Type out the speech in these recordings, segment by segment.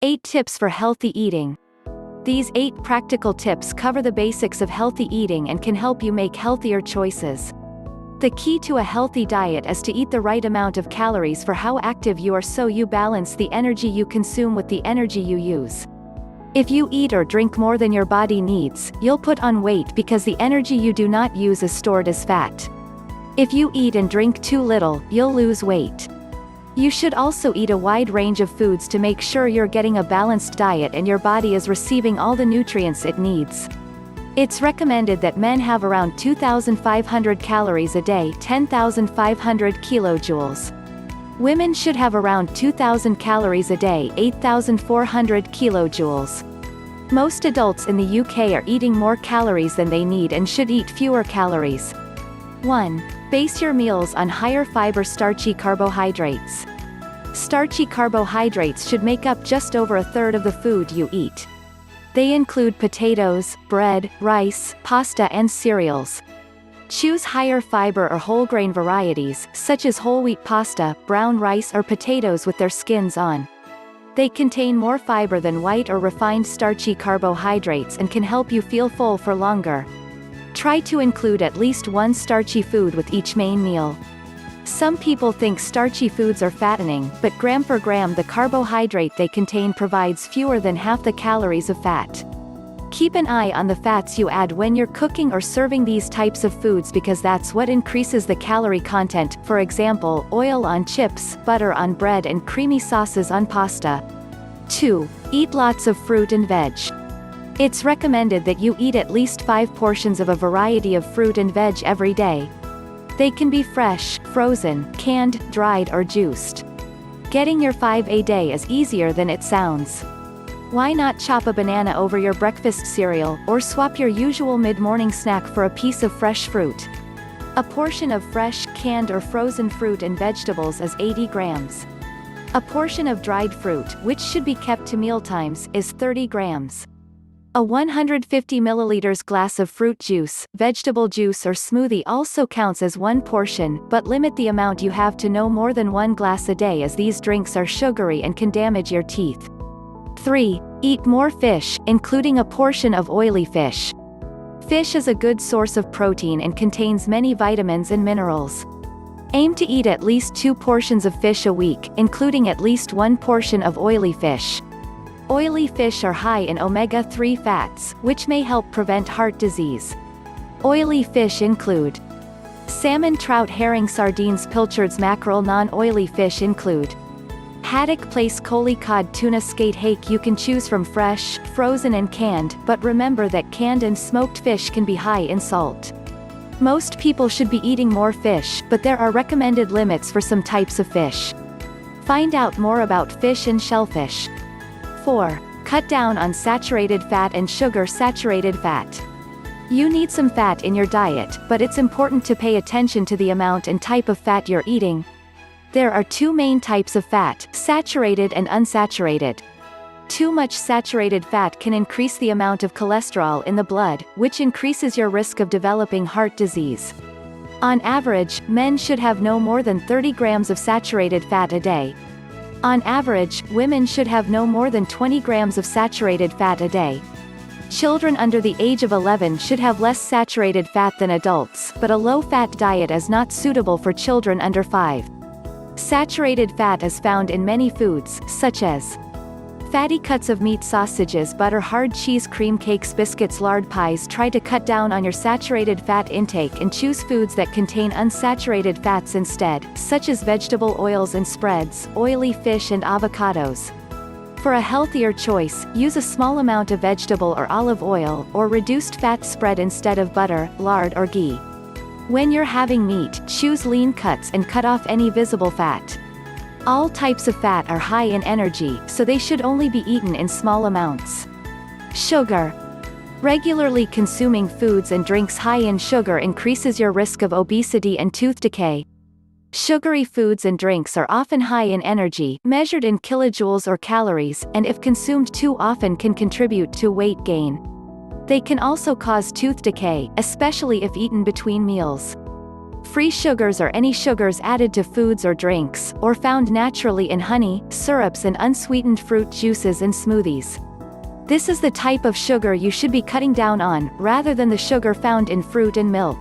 8 Tips for Healthy Eating. These 8 practical tips cover the basics of healthy eating and can help you make healthier choices. The key to a healthy diet is to eat the right amount of calories for how active you are, so you balance the energy you consume with the energy you use. If you eat or drink more than your body needs, you'll put on weight because the energy you do not use is stored as fat. If you eat and drink too little, you'll lose weight. You should also eat a wide range of foods to make sure you're getting a balanced diet and your body is receiving all the nutrients it needs. It's recommended that men have around 2,500 calories a day, 10,500 kilojoules. Women should have around 2,000 calories a day, 8,400 kilojoules. Most adults in the UK are eating more calories than they need and should eat fewer calories. 1. Base your meals on higher fiber starchy carbohydrates. Starchy carbohydrates should make up just over a third of the food you eat. They include potatoes, bread, rice, pasta and cereals. Choose higher fiber or whole grain varieties, such as whole wheat pasta, brown rice or potatoes with their skins on. They contain more fiber than white or refined starchy carbohydrates and can help you feel full for longer. Try to include at least one starchy food with each main meal. Some people think starchy foods are fattening, but gram for gram the carbohydrate they contain provides fewer than half the calories of fat. Keep an eye on the fats you add when you're cooking or serving these types of foods, because that's what increases the calorie content, for example, oil on chips, butter on bread and creamy sauces on pasta. 2. Eat lots of fruit and veg. It's recommended that you eat at least 5 portions of a variety of fruit and veg every day. They can be fresh, frozen, canned, dried or juiced. Getting your 5 a day is easier than it sounds. Why not chop a banana over your breakfast cereal, or swap your usual mid-morning snack for a piece of fresh fruit? A portion of fresh, canned or frozen fruit and vegetables is 80 grams. A portion of dried fruit, which should be kept to mealtimes, is 30 grams. A 150 milliliters glass of fruit juice, vegetable juice or smoothie also counts as 1 portion, but limit the amount you have to no more than 1 glass a day, as these drinks are sugary and can damage your teeth. 3. Eat more fish, including a portion of oily fish. Fish is a good source of protein and contains many vitamins and minerals. Aim to eat at least 2 portions of fish a week, including at least 1 portion of oily fish. Oily fish are high in omega-3 fats, which may help prevent heart disease. Oily fish include salmon, trout, herring, sardines, pilchards, mackerel. Non-oily fish include haddock, plaice, coley, cod, tuna, skate, hake. You can choose from fresh, frozen and canned, but remember that canned and smoked fish can be high in salt. Most people should be eating more fish, but there are recommended limits for some types of fish. Find out more about fish and shellfish. 4. Cut down on saturated fat and sugar. Saturated fat. You need some fat in your diet, but it's important to pay attention to the amount and type of fat you're eating. There are 2 main types of fat, saturated and unsaturated. Too much saturated fat can increase the amount of cholesterol in the blood, which increases your risk of developing heart disease. On average, men should have no more than 30 grams of saturated fat a day. On average, women should have no more than 20 grams of saturated fat a day. Children under the age of 11 should have less saturated fat than adults, but a low-fat diet is not suitable for children under 5. Saturated fat is found in many foods, such as fatty cuts of meat, sausages, butter, hard cheese, cream cakes, biscuits, lard, pies. Try to cut down on your saturated fat intake and choose foods that contain unsaturated fats instead, such as vegetable oils and spreads, oily fish and avocados. For a healthier choice, use a small amount of vegetable or olive oil, or reduced fat spread instead of butter, lard or ghee. When you're having meat, choose lean cuts and cut off any visible fat. All types of fat are high in energy, so they should only be eaten in small amounts. Sugar. Regularly consuming foods and drinks high in sugar increases your risk of obesity and tooth decay. Sugary foods and drinks are often high in energy, measured in kilojoules or calories, and if consumed too often can contribute to weight gain. They can also cause tooth decay, especially if eaten between meals. Free sugars are any sugars added to foods or drinks, or found naturally in honey, syrups and unsweetened fruit juices and smoothies. This is the type of sugar you should be cutting down on, rather than the sugar found in fruit and milk.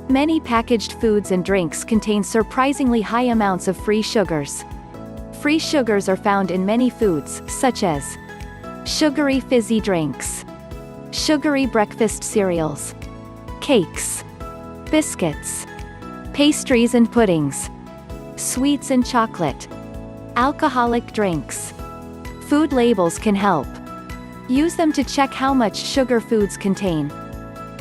Many packaged foods and drinks contain surprisingly high amounts of free sugars. Free sugars are found in many foods, such as sugary fizzy drinks, sugary breakfast cereals, cakes, biscuits, pastries and puddings, sweets and chocolate, alcoholic drinks. Food labels can help. Use them to check how much sugar foods contain.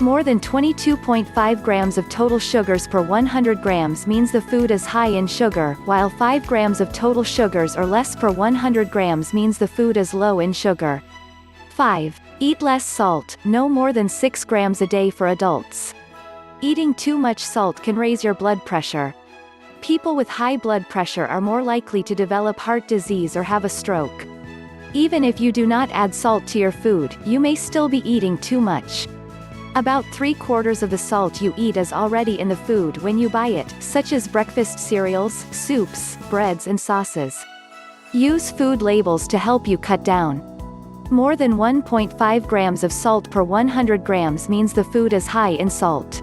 More than 22.5 grams of total sugars per 100 grams means the food is high in sugar, while 5 grams of total sugars or less per 100 grams means the food is low in sugar. 5. Eat less salt, no more than 6 grams a day for adults. Eating too much salt can raise your blood pressure. People with high blood pressure are more likely to develop heart disease or have a stroke. Even if you do not add salt to your food, you may still be eating too much. About 3/4 of the salt you eat is already in the food when you buy it, such as breakfast cereals, soups, breads and sauces. Use food labels to help you cut down. More than 1.5 grams of salt per 100 grams means the food is high in salt.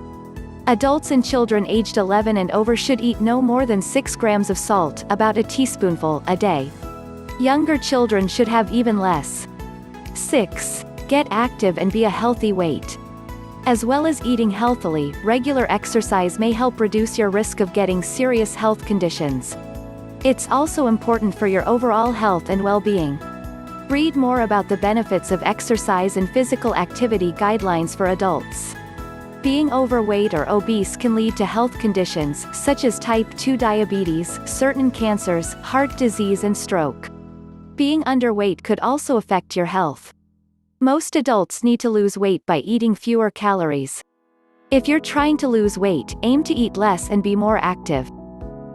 Adults and children aged 11 and over should eat no more than 6 grams of salt, about a teaspoonful, a day. Younger children should have even less. 6. Get active and be a healthy weight. As well as eating healthily, regular exercise may help reduce your risk of getting serious health conditions. It's also important for your overall health and well-being. Read more about the benefits of exercise and physical activity guidelines for adults. Being overweight or obese can lead to health conditions, such as type 2 diabetes, certain cancers, heart disease and stroke. Being underweight could also affect your health. Most adults need to lose weight by eating fewer calories. If you're trying to lose weight, aim to eat less and be more active.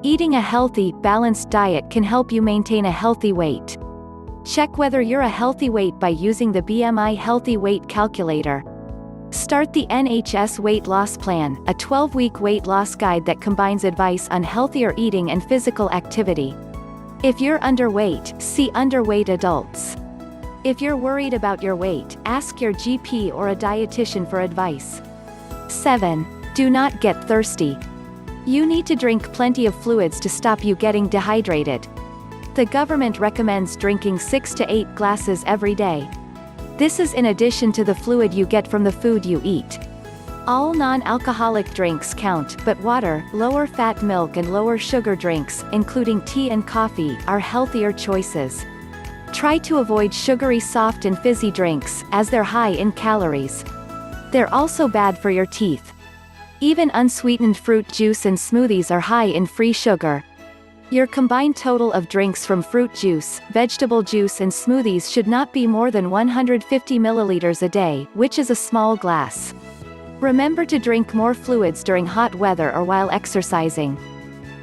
Eating a healthy, balanced diet can help you maintain a healthy weight. Check whether you're a healthy weight by using the BMI Healthy Weight Calculator. Start the NHS Weight Loss Plan, a 12-week weight loss guide that combines advice on healthier eating and physical activity. If you're underweight, see Underweight Adults. If you're worried about your weight, ask your GP or a dietitian for advice. 7. Do not get thirsty. You need to drink plenty of fluids to stop you getting dehydrated. The government recommends drinking 6 to 8 glasses every day. This is in addition to the fluid you get from the food you eat. All non-alcoholic drinks count, but water, lower-fat milk and lower-sugar drinks, including tea and coffee, are healthier choices. Try to avoid sugary soft and fizzy drinks, as they're high in calories. They're also bad for your teeth. Even unsweetened fruit juice and smoothies are high in free sugar. Your combined total of drinks from fruit juice, vegetable juice and smoothies should not be more than 150 milliliters a day, which is a small glass. Remember to drink more fluids during hot weather or while exercising.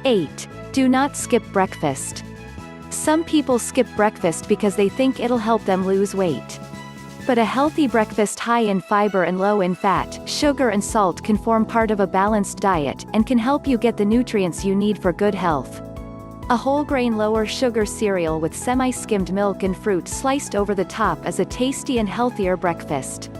8. Do not skip breakfast. Some people skip breakfast because they think it'll help them lose weight. But a healthy breakfast high in fiber and low in fat, sugar and salt can form part of a balanced diet, and can help you get the nutrients you need for good health. A whole grain lower sugar cereal with semi-skimmed milk and fruit sliced over the top is a tasty and healthier breakfast.